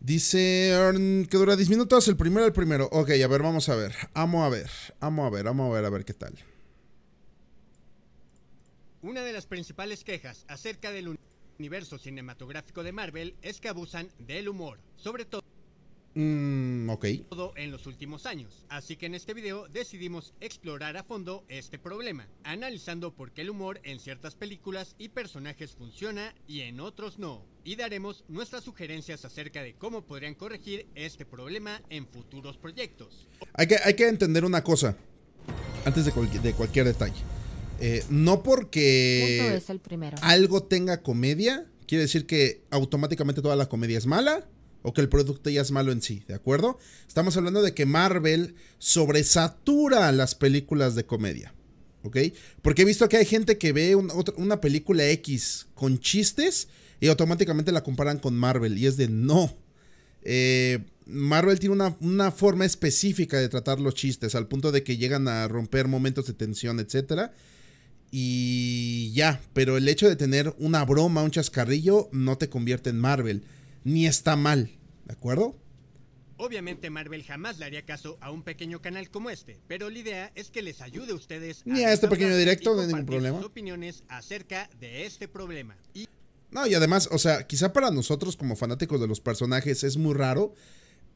Dice que dura 10 minutos, el primero. Ok, a ver, vamos a ver. Vamos a ver qué tal. Una de las principales quejas acerca del universo cinematográfico de Marvel es que abusan del humor, sobre todo Ok. en los últimos años. Así que en este video decidimos explorar a fondo este problema, analizando por qué el humor en ciertas películas y personajes funciona y en otros no. Y daremos nuestras sugerencias acerca de cómo podrían corregir este problema en futuros proyectos. Hay que entender una cosa antes de cualquier detalle. No porque es el primero. Algo tenga comedia, quiere decir que automáticamente toda la comedia es mala o que el producto ya es malo en sí, ¿de acuerdo? Estamos hablando de que Marvel sobresatura las películas de comedia, ¿ok? Porque he visto que hay gente que ve una película X con chistes y automáticamente la comparan con Marvel y es de no. Marvel tiene una forma específica de tratar los chistes al punto de que llegan a romper momentos de tensión, etcétera. Y ya, pero el hecho de tener una broma, un chascarrillo, no te convierte en Marvel. Ni está mal, ¿de acuerdo? Obviamente Marvel jamás le haría caso a un pequeño canal como este, pero la idea es que les ayude a ustedes Ni a este pequeño directo, no hay ningún compartir problema. sus opiniones acerca de este problema. No, y además, o sea, quizá para nosotros como fanáticos de los personajes es muy raro,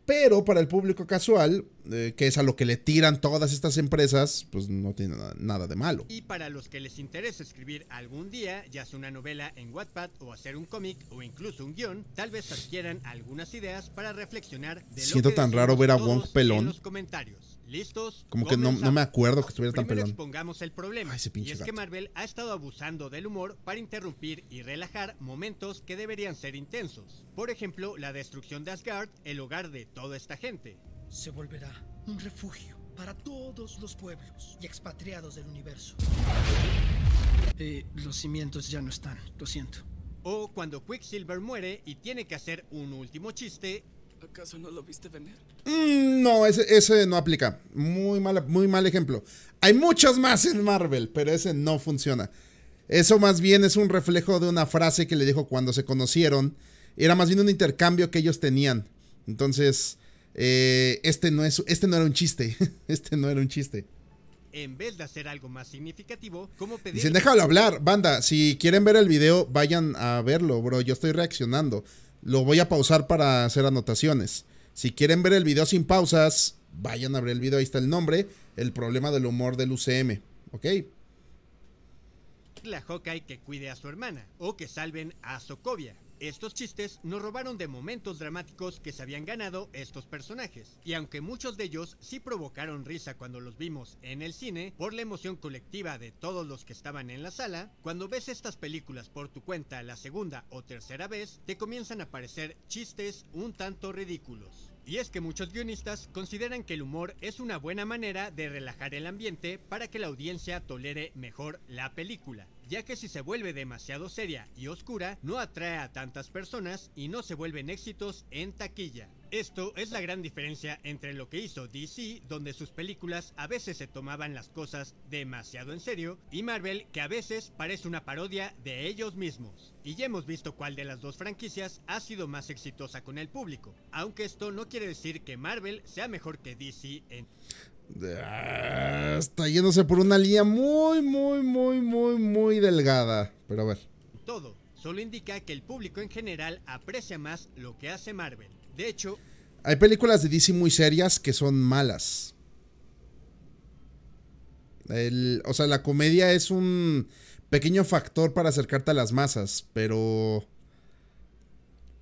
pero para el público casual, que es a lo que le tiran todas estas empresas, pues no tiene nada de malo. Y para los que les interesa escribir algún día, ya sea una novela en Wattpad o hacer un cómic o incluso un guión, tal vez adquieran algunas ideas para reflexionar de Siento lo que tan raro ver a Wong todos pelón. en los comentarios. ¿Listos? Como que no me acuerdo que estuviera tan Primero pelón. expongamos el problema. Ay, ese pinche Y es gato. que Marvel ha estado abusando del humor para interrumpir y relajar momentos que deberían ser intensos. Por ejemplo, la destrucción de Asgard, el hogar de toda esta gente. Se volverá un refugio para todos los pueblos y expatriados del universo. Los cimientos ya no están, lo siento. O cuando Quicksilver muere y tiene que hacer un último chiste. ¿Acaso no lo viste venir? No, ese no aplica. Muy mal ejemplo. Hay muchos más en Marvel, pero ese no funciona. Eso más bien es un reflejo de una frase que le dijo cuando se conocieron. Era más bien un intercambio que ellos tenían. Entonces, este no era un chiste. Este no era un chiste. En vez de hacer algo más significativo, como pedir... Dicen, déjalo hablar, banda. Si quieren ver el video, vayan a verlo, bro. Yo estoy reaccionando. Lo voy a pausar para hacer anotaciones. Si quieren ver el video sin pausas, vayan a ver el video. Ahí está el nombre. El problema del humor del UCM. ¿Ok? La Hawkeye que cuide a su hermana o que salven a Sokovia. Estos chistes nos robaron de momentos dramáticos que se habían ganado estos personajes, y aunque muchos de ellos sí provocaron risa cuando los vimos en el cine, por la emoción colectiva de todos los que estaban en la sala, cuando ves estas películas por tu cuenta la segunda o tercera vez, te comienzan a parecer chistes un tanto ridículos. Y es que muchos guionistas consideran que el humor es una buena manera de relajar el ambiente para que la audiencia tolere mejor la película, ya que si se vuelve demasiado seria y oscura, no atrae a tantas personas y no se vuelven éxitos en taquilla. Esto es la gran diferencia entre lo que hizo DC, donde sus películas a veces se tomaban las cosas demasiado en serio, y Marvel, que a veces parece una parodia de ellos mismos. Y ya hemos visto cuál de las dos franquicias ha sido más exitosa con el público, aunque esto no quiere decir que Marvel sea mejor que DC en... Está yéndose por una línea muy delgada. Pero a ver. todo, solo indica que el público en general aprecia más lo que hace Marvel. De hecho, hay películas de DC muy serias que son malas. O sea, la comedia es un pequeño factor para acercarte a las masas, pero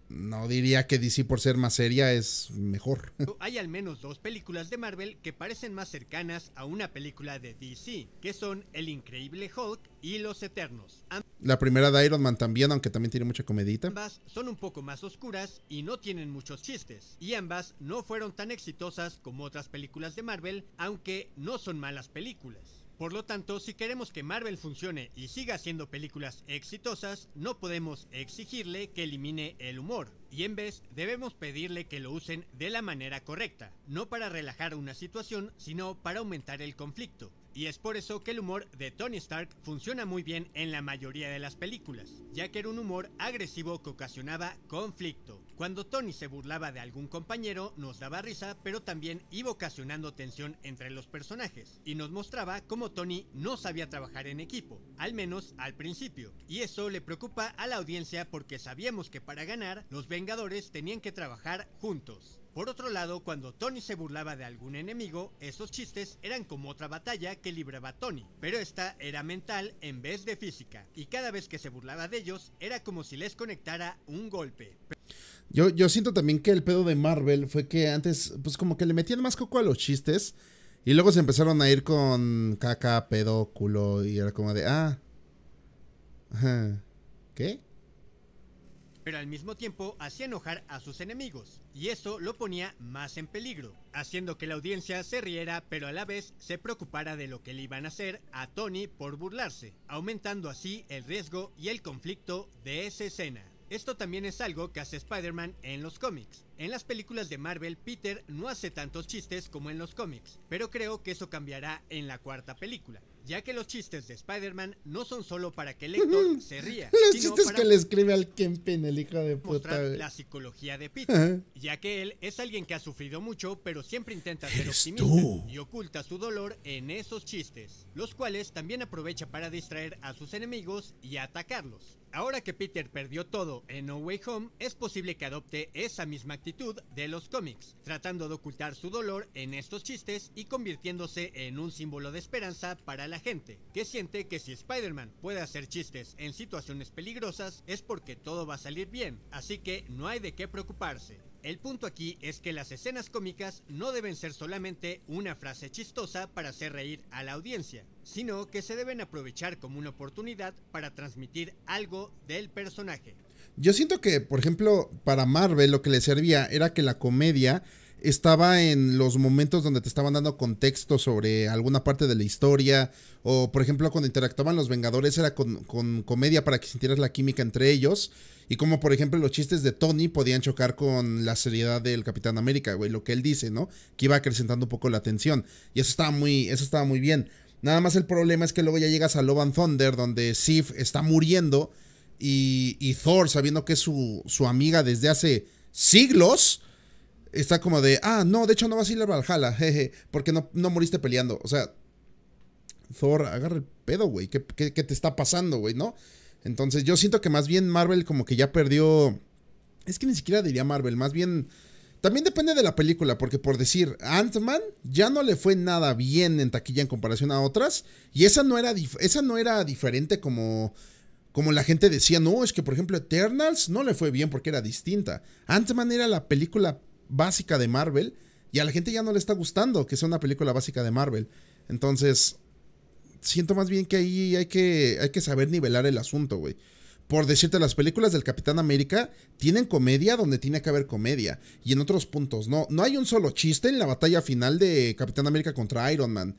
no diría que DC por ser más seria es mejor. hay al menos dos películas de Marvel que parecen más cercanas a una película de DC, que son El Increíble Hulk y Los Eternos. La primera de Iron Man también, aunque también tiene mucha comedita. Ambas son un poco más oscuras y no tienen muchos chistes, y ambas no fueron tan exitosas como otras películas de Marvel, aunque no son malas películas. Por lo tanto, si queremos que Marvel funcione y siga haciendo películas exitosas, no podemos exigirle que elimine el humor, y en vez debemos pedirle que lo usen de la manera correcta, no para relajar una situación, sino para aumentar el conflicto. Y es por eso que el humor de Tony Stark funciona muy bien en la mayoría de las películas, ya que era un humor agresivo que ocasionaba conflicto. Cuando Tony se burlaba de algún compañero, nos daba risa, pero también iba ocasionando tensión entre los personajes, y nos mostraba cómo Tony no sabía trabajar en equipo, al menos al principio, y eso le preocupa a la audiencia porque sabíamos que para ganar, los Vengadores tenían que trabajar juntos. Por otro lado, cuando Tony se burlaba de algún enemigo, esos chistes eran como otra batalla que libraba Tony, pero esta era mental en vez de física, y cada vez que se burlaba de ellos, era como si les conectara un golpe. Yo siento también que el pedo de Marvel fue que antes, pues como que le metían más coco a los chistes, y luego se empezaron a ir con caca, pedo, culo, y era como de, ajá, ¿qué? Pero al mismo tiempo hacía enojar a sus enemigos, y eso lo ponía más en peligro, haciendo que la audiencia se riera pero a la vez se preocupara de lo que le iban a hacer a Tony por burlarse, aumentando así el riesgo y el conflicto de esa escena. Esto también es algo que hace Spider-Man en los cómics. En las películas de Marvel, Peter no hace tantos chistes como en los cómics, pero creo que eso cambiará en la cuarta película, ya que los chistes de Spider-Man no son solo para que el lector se ría, los sino chistes para que le escribe al Kingpin, el hijo de puta, mostrar güey. la psicología de Peter, ya que él es alguien que ha sufrido mucho, pero siempre intenta ser optimista y oculta su dolor en esos chistes, los cuales también aprovecha para distraer a sus enemigos y atacarlos. Ahora que Peter perdió todo en No Way Home, es posible que adopte esa misma actitud de los cómics, tratando de ocultar su dolor en estos chistes y convirtiéndose en un símbolo de esperanza para la gente, que siente que si Spider-Man puede hacer chistes en situaciones peligrosas es porque todo va a salir bien, así que no hay de qué preocuparse. El punto aquí es que las escenas cómicas no deben ser solamente una frase chistosa para hacer reír a la audiencia, sino que se deben aprovechar como una oportunidad para transmitir algo del personaje. Yo siento que, por ejemplo, para Marvel lo que le servía era que la comedia estaba en los momentos donde te estaban dando contexto sobre alguna parte de la historia, o por ejemplo cuando interactuaban los Vengadores era con comedia para que sintieras la química entre ellos, y como por ejemplo los chistes de Tony podían chocar con la seriedad del Capitán América, güey, lo que él dice, ¿no? Que iba acrecentando un poco la tensión, y eso estaba muy bien. Nada más el problema es que luego ya llegas a Love and Thunder, donde Sif está muriendo, y Thor, sabiendo que es su amiga desde hace siglos, está como de, no, de hecho no vas a ir a Valhalla, jeje, porque no moriste peleando. O sea, Thor, agarra el pedo, güey, ¿qué te está pasando, güey, no? Entonces yo siento que más bien Marvel como que ya perdió, es que ni siquiera diría Marvel, más bien, también depende de la película, porque por decir, Ant-Man ya no le fue nada bien en taquilla en comparación a otras, y esa no era diferente como la gente decía, no, es que por ejemplo Eternals no le fue bien porque era distinta. Ant-Man era la película básica de Marvel y a la gente ya no le está gustando que sea una película básica de Marvel. Entonces, siento más bien que ahí hay que saber nivelar el asunto, güey. Por decirte, las películas del Capitán América tienen comedia donde tiene que haber comedia, y en otros puntos no. No hay un solo chiste en la batalla final de Capitán América contra Iron Man.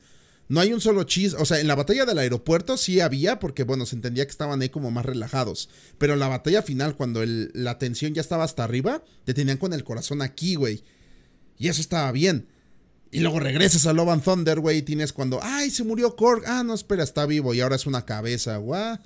No hay un solo chiste, o sea, en la batalla del aeropuerto sí había, porque bueno, se entendía que estaban ahí como más relajados. Pero en la batalla final, cuando la tensión ya estaba hasta arriba, te tenían con el corazón aquí, güey. Y eso estaba bien. Y luego regresas a Love and Thunder, güey, y tienes cuando, ¡ay, se murió Korg! No, espera, está vivo y ahora es una cabeza, guau.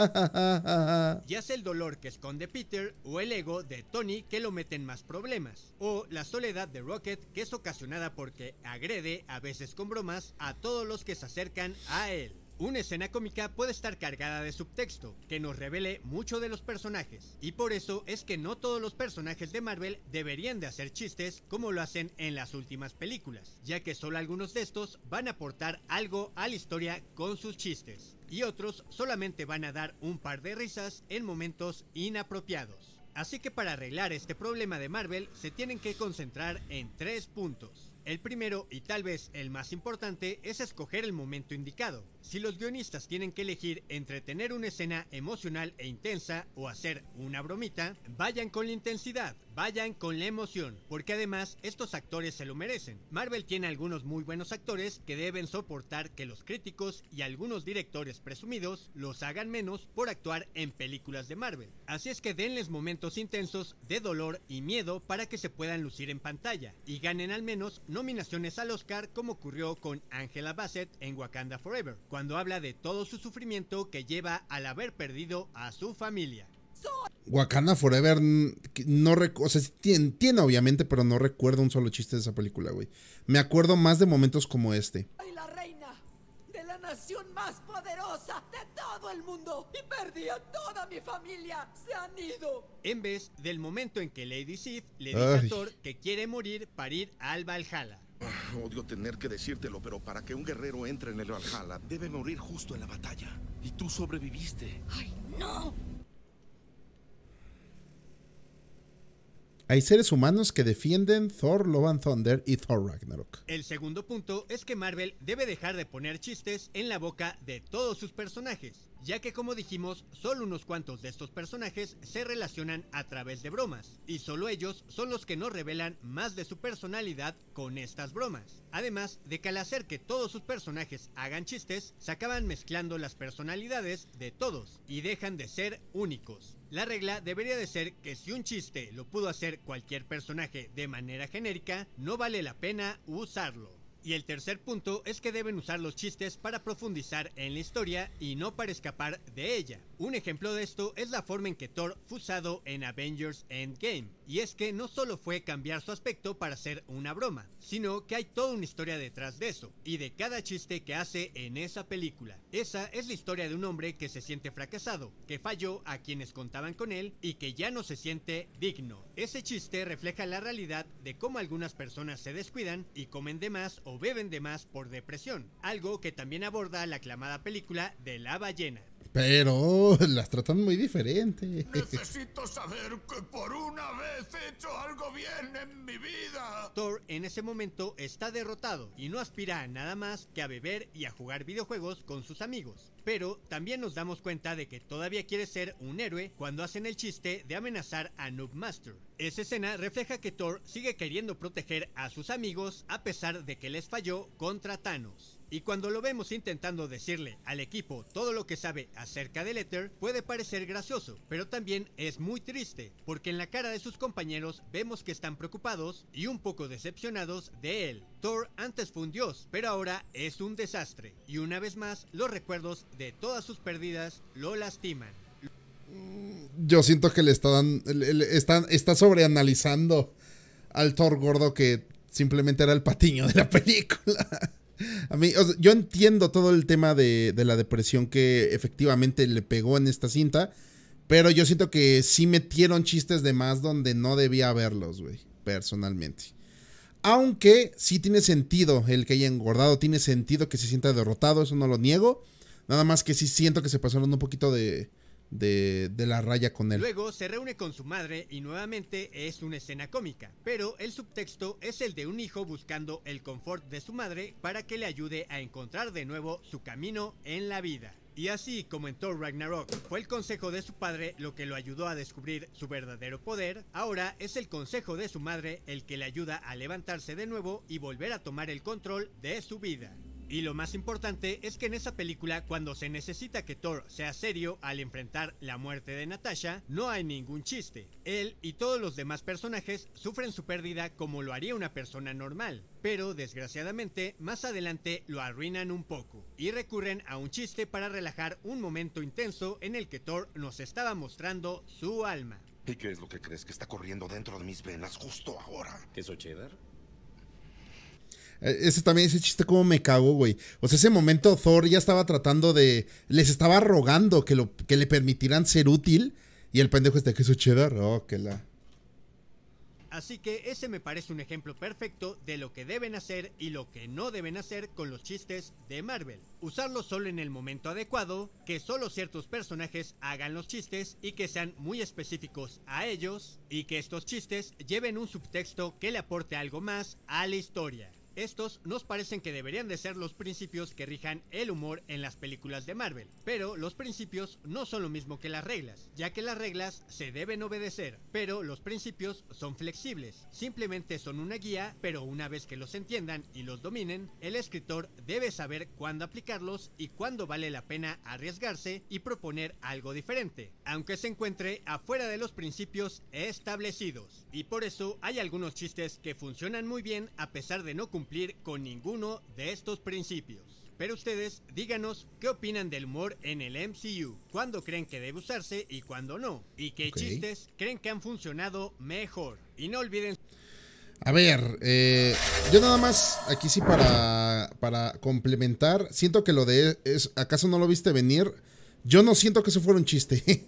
Ya sea el dolor que esconde Peter o el ego de Tony que lo mete en más problemas, o la soledad de Rocket que es ocasionada porque agrede, a veces con bromas, a todos los que se acercan a él. Una escena cómica puede estar cargada de subtexto, que nos revele mucho de los personajes, y por eso es que no todos los personajes de Marvel deberían de hacer chistes como lo hacen en las últimas películas, ya que solo algunos de estos van a aportar algo a la historia con sus chistes, y otros solamente van a dar un par de risas en momentos inapropiados. Así que para arreglar este problema de Marvel se tienen que concentrar en 3 puntos. El primero, y tal vez el más importante, es escoger el momento indicado. Si los guionistas tienen que elegir entre tener una escena emocional e intensa o hacer una bromita, vayan con la intensidad, vayan con la emoción, porque además estos actores se lo merecen. Marvel tiene algunos muy buenos actores que deben soportar que los críticos y algunos directores presumidos los hagan menos por actuar en películas de Marvel. Así es que denles momentos intensos de dolor y miedo para que se puedan lucir en pantalla y ganen al menos nominaciones al Oscar, como ocurrió con Angela Bassett en Wakanda Forever, cuando habla de todo su sufrimiento que lleva al haber perdido a su familia. Wakanda Forever, o sea, sí tiene obviamente, pero no recuerdo un solo chiste de esa película, güey. Me acuerdo más de momentos como este. Soy la reina de la nación más poderosa de todo el mundo y perdí a toda mi familia. Se han ido. En vez del momento en que Lady Sif le dice a Thor que quiere morir para ir al Valhalla. Odio tener que decírtelo, pero para que un guerrero entre en el Valhalla, debe morir justo en la batalla. Y tú sobreviviste. ¡Ay, no! Hay seres humanos que defienden Thor, Love and Thunder y Thor Ragnarok. El segundo punto es que Marvel debe dejar de poner chistes en la boca de todos sus personajes, ya que como dijimos, solo unos cuantos de estos personajes se relacionan a través de bromas, y solo ellos son los que nos revelan más de su personalidad con estas bromas. Además de que al hacer que todos sus personajes hagan chistes, se acaban mezclando las personalidades de todos y dejan de ser únicos. La regla debería de ser que si un chiste lo pudo hacer cualquier personaje de manera genérica, no vale la pena usarlo. Y el tercer punto es que deben usar los chistes para profundizar en la historia y no para escapar de ella. Un ejemplo de esto es la forma en que Thor fue usado en Avengers Endgame. Y es que no solo fue cambiar su aspecto para hacer una broma, sino que hay toda una historia detrás de eso, y de cada chiste que hace en esa película. Esa es la historia de un hombre que se siente fracasado, que falló a quienes contaban con él y que ya no se siente digno. Ese chiste refleja la realidad de cómo algunas personas se descuidan y comen de más o beben de más por depresión, algo que también aborda la aclamada película de La ballena. Pero las tratan muy diferente. Necesito saber que por una vez he hecho algo bien en mi vida. Thor en ese momento está derrotado y no aspira a nada más que a beber y a jugar videojuegos con sus amigos. Pero también nos damos cuenta de que todavía quiere ser un héroe cuando hacen el chiste de amenazar a Noob Master. Esa escena refleja que Thor sigue queriendo proteger a sus amigos a pesar de que les falló contra Thanos. Y cuando lo vemos intentando decirle al equipo todo lo que sabe acerca del éter, puede parecer gracioso, pero también es muy triste, porque en la cara de sus compañeros vemos que están preocupados y un poco decepcionados de él. Thor antes fue un dios, pero ahora es un desastre, y una vez más los recuerdos de todas sus pérdidas lo lastiman. Yo siento que está sobreanalizando al Thor gordo que simplemente era el patiño de la película. A mí, o sea, yo entiendo todo el tema de la depresión que efectivamente le pegó en esta cinta, pero yo siento que sí metieron chistes de más donde no debía haberlos, güey, personalmente. Aunque sí tiene sentido el que haya engordado, tiene sentido que se sienta derrotado, eso no lo niego. Nada más que sí siento que se pasaron un poquito de la raya con él. Luego se reúne con su madre y nuevamente es una escena cómica, pero el subtexto es el de un hijo buscando el confort de su madre para que le ayude a encontrar de nuevo su camino en la vida. Y así como en Thor Ragnarok fue el consejo de su padre lo que lo ayudó a descubrir su verdadero poder, ahora es el consejo de su madre el que le ayuda a levantarse de nuevo y volver a tomar el control de su vida. Y lo más importante es que en esa película, cuando se necesita que Thor sea serio al enfrentar la muerte de Natasha, no hay ningún chiste. Él y todos los demás personajes sufren su pérdida como lo haría una persona normal, pero desgraciadamente más adelante lo arruinan un poco y recurren a un chiste para relajar un momento intenso en el que Thor nos estaba mostrando su alma. ¿Y qué es lo que crees que está corriendo dentro de mis venas justo ahora? ¿Queso cheddar? Ese chiste como me cago, güey. O sea, ese momento Thor ya estaba tratando de... Les estaba rogando que le permitieran ser útil. Y el pendejo este, queso cheddar. Oh, que la... Así que ese me parece un ejemplo perfecto de lo que deben hacer y lo que no deben hacer con los chistes de Marvel. Usarlos solo en el momento adecuado, que solo ciertos personajes hagan los chistes y que sean muy específicos a ellos, y que estos chistes lleven un subtexto que le aporte algo más a la historia. Estos nos parecen que deberían de ser los principios que rijan el humor en las películas de Marvel, pero los principios no son lo mismo que las reglas, ya que las reglas se deben obedecer, pero los principios son flexibles, simplemente son una guía, pero una vez que los entiendan y los dominen, el escritor debe saber cuándo aplicarlos y cuándo vale la pena arriesgarse y proponer algo diferente, aunque se encuentre afuera de los principios establecidos. Y por eso hay algunos chistes que funcionan muy bien a pesar de no cumplir con ninguno de estos principios. Pero ustedes, díganos qué opinan del humor en el MCU, cuándo creen que debe usarse y cuándo no, y qué chistes creen que han funcionado mejor. Y no olviden... A ver, yo nada más aquí sí para complementar, siento que lo de ¿acaso no lo viste venir? Yo no siento que eso fuera un chiste.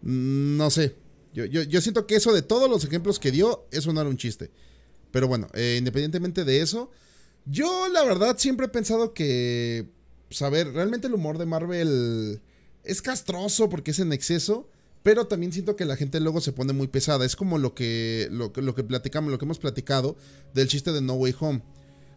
No sé. Yo siento que eso de todos los ejemplos que dio, eso no era un chiste. Pero bueno, independientemente de eso, yo la verdad siempre he pensado que, pues a ver, realmente el humor de Marvel es castroso porque es en exceso, pero también siento que la gente luego se pone muy pesada. Es como lo que platicamos, lo que hemos platicado del chiste de No Way Home.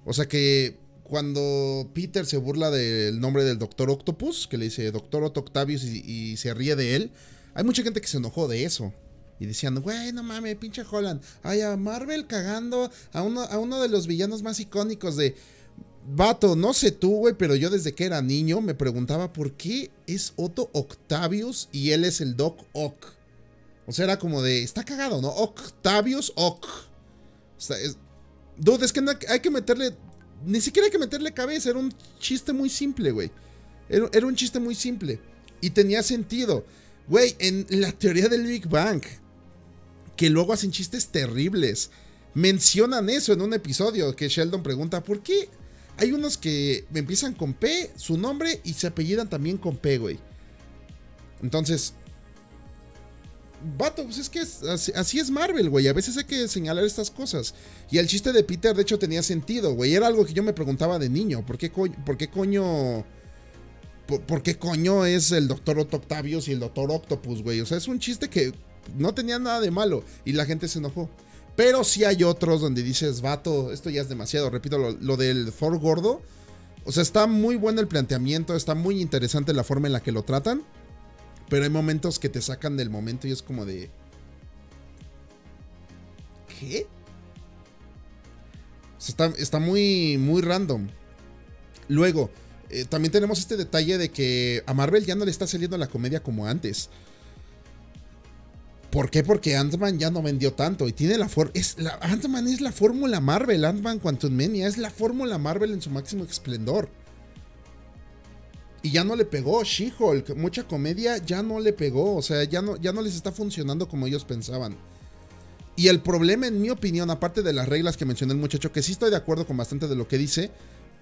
O sea que cuando Peter se burla del nombre del Doctor Octopus, que le dice Doctor Otto Octavius y se ríe de él, hay mucha gente que se enojó de eso. Y decían, güey, no mames, pinche Holland. Ay, a Marvel cagando a uno de los villanos más icónicos de... Vato, no sé tú, güey, pero yo desde que era niño me preguntaba por qué es Otto Octavius y él es el Doc Ock. O sea, era como de, está cagado, ¿no? Octavius Ock. O sea, dude, es que no hay que meterle... Ni siquiera hay que meterle cabeza, era un chiste muy simple, güey. Era un chiste muy simple. Y tenía sentido. Güey, en la teoría del Big Bang, que luego hacen chistes terribles, mencionan eso en un episodio que Sheldon pregunta, ¿por qué hay unos que empiezan con P, su nombre, y se apellidan también con P, güey? Entonces, vato, pues es que así es Marvel, güey. A veces hay que señalar estas cosas. Y el chiste de Peter, de hecho, tenía sentido, güey. Era algo que yo me preguntaba de niño. ¿Por qué coño es el Doctor Otto Octavius y el Doctor Octopus, güey? O sea, es un chiste que no tenía nada de malo y la gente se enojó. Pero sí hay otros donde dices, vato, esto ya es demasiado. Repito, lo del Thor gordo. O sea, está muy bueno el planteamiento, está muy interesante la forma en la que lo tratan. Pero hay momentos que te sacan del momento y es como de... ¿Qué? O sea, está muy, muy random. Luego, también tenemos este detalle de que a Marvel ya no le está saliendo la comedia como antes. ¿Por qué? Porque Ant-Man ya no vendió tanto y tiene Ant-Man es la fórmula Marvel. Ant-Man Quantumania es la fórmula Marvel en su máximo esplendor. Y ya no le pegó She-Hulk. Mucha comedia ya no le pegó. O sea, ya no les está funcionando como ellos pensaban. Y el problema, en mi opinión, aparte de las reglas que mencionó el muchacho, que sí estoy de acuerdo con bastante de lo que dice,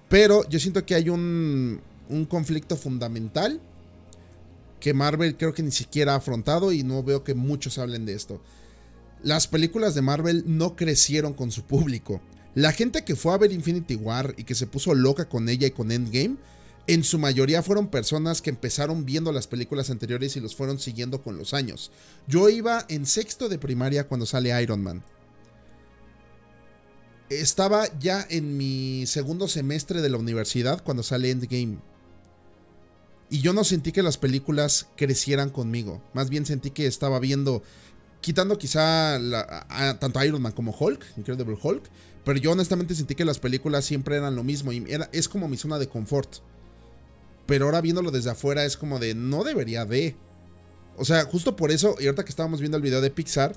pero yo siento que hay un conflicto fundamental que Marvel creo que ni siquiera ha afrontado y no veo que muchos hablen de esto. Las películas de Marvel no crecieron con su público. La gente que fue a ver Infinity War y que se puso loca con ella y con Endgame, en su mayoría fueron personas que empezaron viendo las películas anteriores y los fueron siguiendo con los años. Yo iba en sexto de primaria cuando sale Iron Man. Estaba ya en mi segundo semestre de la universidad cuando sale Endgame. Y yo no sentí que las películas crecieran conmigo. Más bien sentí que estaba viendo, quitando quizá tanto Iron Man como Hulk, Incredible Hulk. Pero yo honestamente sentí que las películas siempre eran lo mismo. Y es como mi zona de confort. Pero ahora viéndolo desde afuera es como de, no debería de. O sea, justo por eso, y ahorita que estábamos viendo el video de Pixar,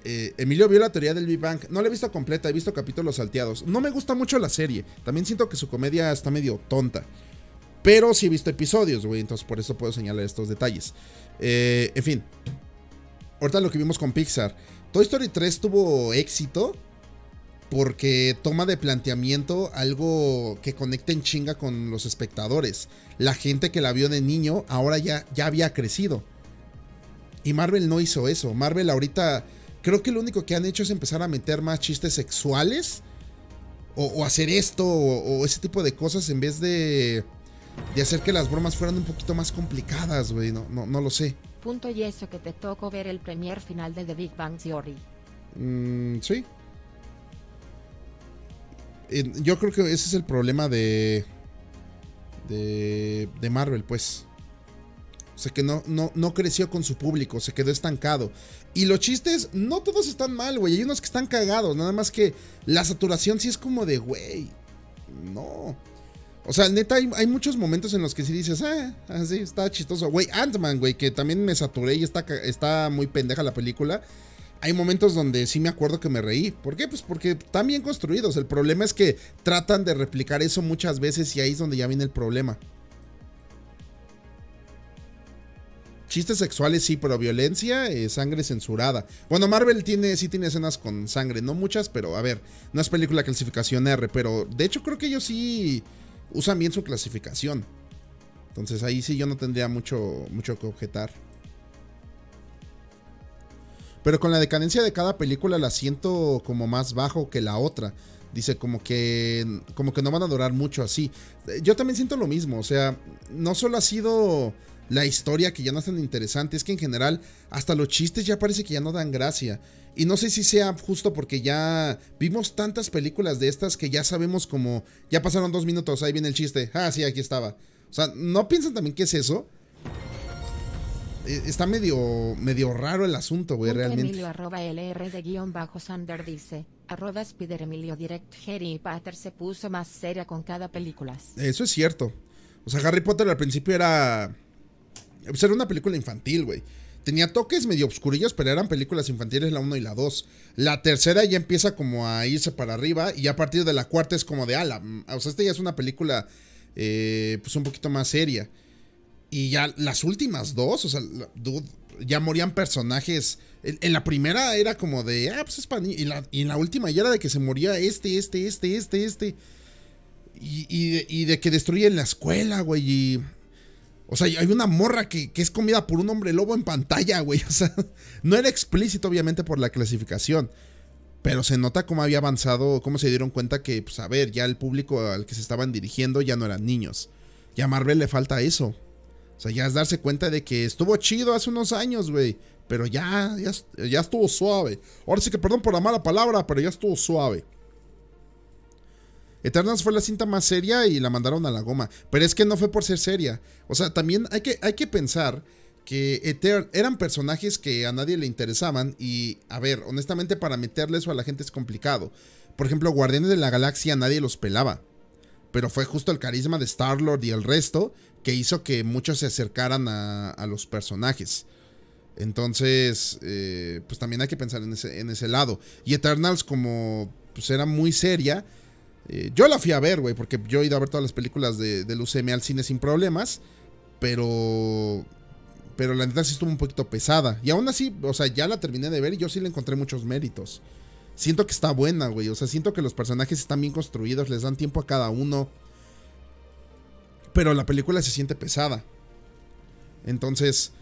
Emilio vio la teoría del Big Bang. No la he visto completa, he visto capítulos salteados. No me gusta mucho la serie. También siento que su comedia está medio tonta. Pero sí he visto episodios, güey. Entonces por eso puedo señalar estos detalles. En fin. Ahorita lo que vimos con Pixar. Toy Story 3 tuvo éxito porque toma de planteamiento algo que conecta en chinga con los espectadores. La gente que la vio de niño ahora ya había crecido. Y Marvel no hizo eso. Marvel ahorita creo que lo único que han hecho es empezar a meter más chistes sexuales. O hacer esto o ese tipo de cosas en vez de hacer que las bromas fueran un poquito más complicadas, güey. No lo sé. Punto y eso que te tocó ver el premier final de The Big Bang Theory. Sí. Yo creo que ese es el problema de Marvel, pues. O sea que no creció con su público, se quedó estancado. Y los chistes, no todos están mal, güey. Hay unos que están cagados, nada más que la saturación sí es como de, güey, no. O sea, neta, hay muchos momentos en los que sí dices, así está chistoso. Güey, Ant-Man, güey, que también me saturé y está muy pendeja la película. hay momentos donde sí me acuerdo que me reí. ¿Por qué? Pues porque están bien construidos. El problema es que tratan de replicar eso muchas veces y ahí es donde ya viene el problema. Chistes sexuales sí, pero violencia, sangre censurada. Bueno, Marvel sí tiene escenas con sangre, no muchas, pero a ver, no es película clasificación R, pero de hecho creo que ellos sí usan bien su clasificación. Entonces ahí sí yo no tendría mucho que objetar. Pero con la decadencia de cada película la siento como más bajo que la otra. Dice como que no van a durar mucho así. Yo también siento lo mismo, o sea, no solo ha sido la historia que ya no es tan interesante, es que en general hasta los chistes ya parece que ya no dan gracia. Y no sé si sea justo porque ya vimos tantas películas de estas que ya sabemos como, ya pasaron 2 minutos, ahí viene el chiste, ah sí, aquí estaba. O sea, ¿no piensan también que es eso? Está medio raro el asunto, güey, realmente. Emilio @LR de _Sander dice, @Spider Emilio Direct Harry Potter se puso más seria con cada película. Eso es cierto. O sea, Harry Potter al principio era una película infantil, güey. Tenía toques medio oscurillos, pero eran películas infantiles la 1 y la 2. La tercera ya empieza como a irse para arriba y a partir de la cuarta es como de ala. O sea, esta ya es una película pues un poquito más seria. Y ya las últimas dos, o sea, dude, ya morían personajes. En la primera era como de, pues es para niños. Y en la última ya era de que se moría este. Y de que destruyen la escuela, güey. Y, o sea, hay una morra que es comida por un hombre lobo en pantalla, güey. O sea, no era explícito, obviamente, por la clasificación. Pero se nota cómo había avanzado, cómo se dieron cuenta que, pues a ver, ya el público al que se estaban dirigiendo ya no eran niños. Y a Marvel le falta eso. O sea, ya es darse cuenta de que estuvo chido hace unos años, güey. Pero ya estuvo suave. Ahora sí que perdón por la mala palabra, pero ya estuvo suave. Eternals fue la cinta más seria y la mandaron a la goma. Pero es que no fue por ser seria. O sea, también hay que pensar que eran personajes que a nadie le interesaban. Y, a ver, honestamente para meterle eso a la gente es complicado. Por ejemplo, Guardianes de la Galaxia nadie los pelaba. Pero fue justo el carisma de Star-Lord y el resto que hizo que muchos se acercaran a los personajes. Entonces, pues también hay que pensar en ese lado. Y Eternals, como pues era muy seria, yo la fui a ver, güey, porque yo he ido a ver todas las películas del UCM al cine sin problemas. Pero la neta sí estuvo un poquito pesada. Y aún así, o sea, ya la terminé de ver y yo sí le encontré muchos méritos. Siento que está buena, güey. O sea, siento que los personajes están bien construidos, les dan tiempo a cada uno. Pero la película se siente pesada. Entonces,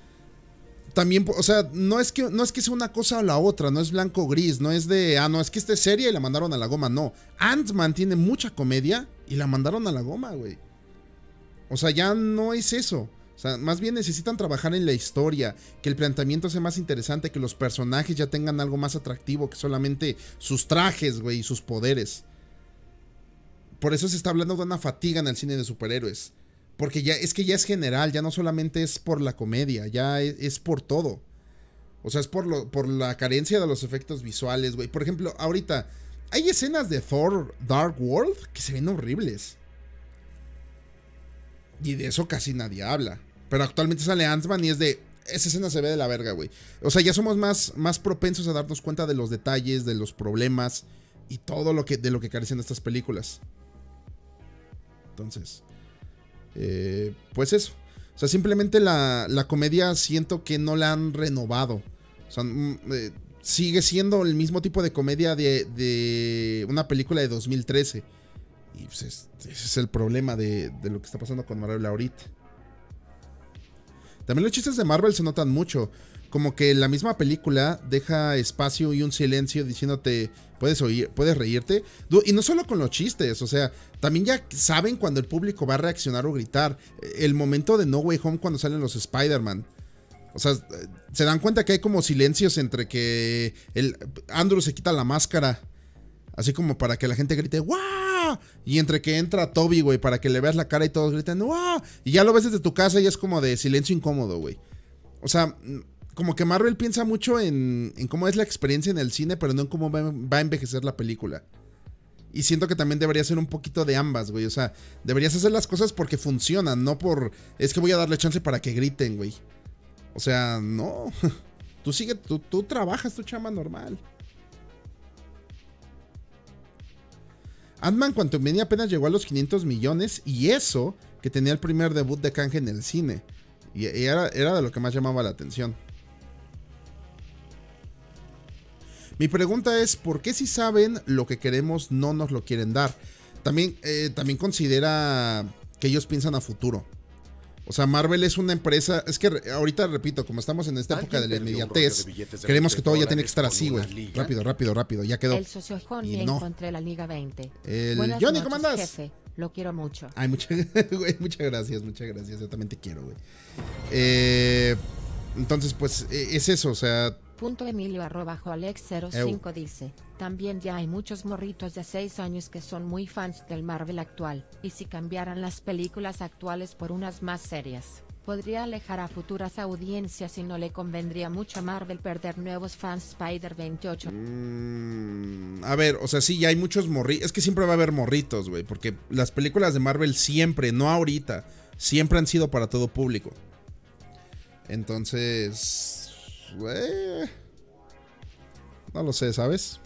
también, o sea, no es que sea una cosa o la otra, no es blanco o gris, no es de, no, es que esta es seria y la mandaron a la goma, no. Ant-Man tiene mucha comedia y la mandaron a la goma, güey. O sea, ya no es eso. O sea, más bien necesitan trabajar en la historia, que el planteamiento sea más interesante, que los personajes ya tengan algo más atractivo que solamente sus trajes, güey, y sus poderes. Por eso se está hablando de una fatiga en el cine de superhéroes. Porque ya es general, ya no solamente es por la comedia, ya es por todo. O sea, es por la carencia de los efectos visuales, güey. Por ejemplo, ahorita hay escenas de Thor Dark World que se ven horribles. Y de eso casi nadie habla. Pero actualmente sale Ant-Man y es de, esa escena se ve de la verga, güey. O sea, ya somos más propensos a darnos cuenta de los detalles, de los problemas y todo de lo que carecen estas películas. Entonces, pues eso. O sea, simplemente la comedia siento que no la han renovado. O sea, sigue siendo el mismo tipo de comedia de una película de 2013. Y pues ese es el problema de lo que está pasando con Marvel ahorita. También los chistes de Marvel se notan mucho. Como que la misma película deja espacio y un silencio diciéndote, puedes reírte. Y no solo con los chistes, o sea, también ya saben cuando el público va a reaccionar o gritar. El momento de No Way Home cuando salen los Spider-Man. O sea, se dan cuenta que hay como silencios entre que Andrew se quita la máscara, así como para que la gente grite ¡guau! Y entre que entra Toby, güey, para que le veas la cara y todos gritan ¡guau! Y ya lo ves desde tu casa y es como de silencio incómodo, güey. O sea, como que Marvel piensa mucho en cómo es la experiencia en el cine, pero no en cómo va a envejecer la película. Y siento que también debería ser un poquito de ambas, güey. O sea, deberías hacer las cosas porque funcionan, no por, es que voy a darle chance para que griten, güey. O sea, no. Tú trabajas tu chamba normal. Ant-Man Quantumania apenas llegó a los 500 millones y eso que tenía el primer debut de Kang en el cine. Y era de lo que más llamaba la atención. Mi pregunta es, ¿por qué si saben lo que queremos no nos lo quieren dar? También considera que ellos piensan a futuro. O sea, Marvel es una empresa... Es que ahorita, repito, como estamos en esta época de la inmediatez, queremos que todo ya tiene que estar así, güey. Rápido, ya quedó. El socio Johnny Y no. encontré la Liga 20. El Buenas Johnny, noches, ¿cómo andas? jefe. Lo quiero mucho. Ay, muchas gracias. Yo también te quiero, güey. Entonces, pues, es eso, o sea... Emilio @Joalex05 dice, también ya hay muchos morritos de 6 años que son muy fans del Marvel actual, y si cambiaran las películas actuales por unas más serias, podría alejar a futuras audiencias y no le convendría mucho a Marvel perder nuevos fans Spider 28. A ver, o sea, sí, ya hay muchos morritos, es que siempre va a haber morritos, güey, porque las películas de Marvel siempre, no ahorita, siempre han sido para todo público. Entonces... no lo sé, ¿sabes?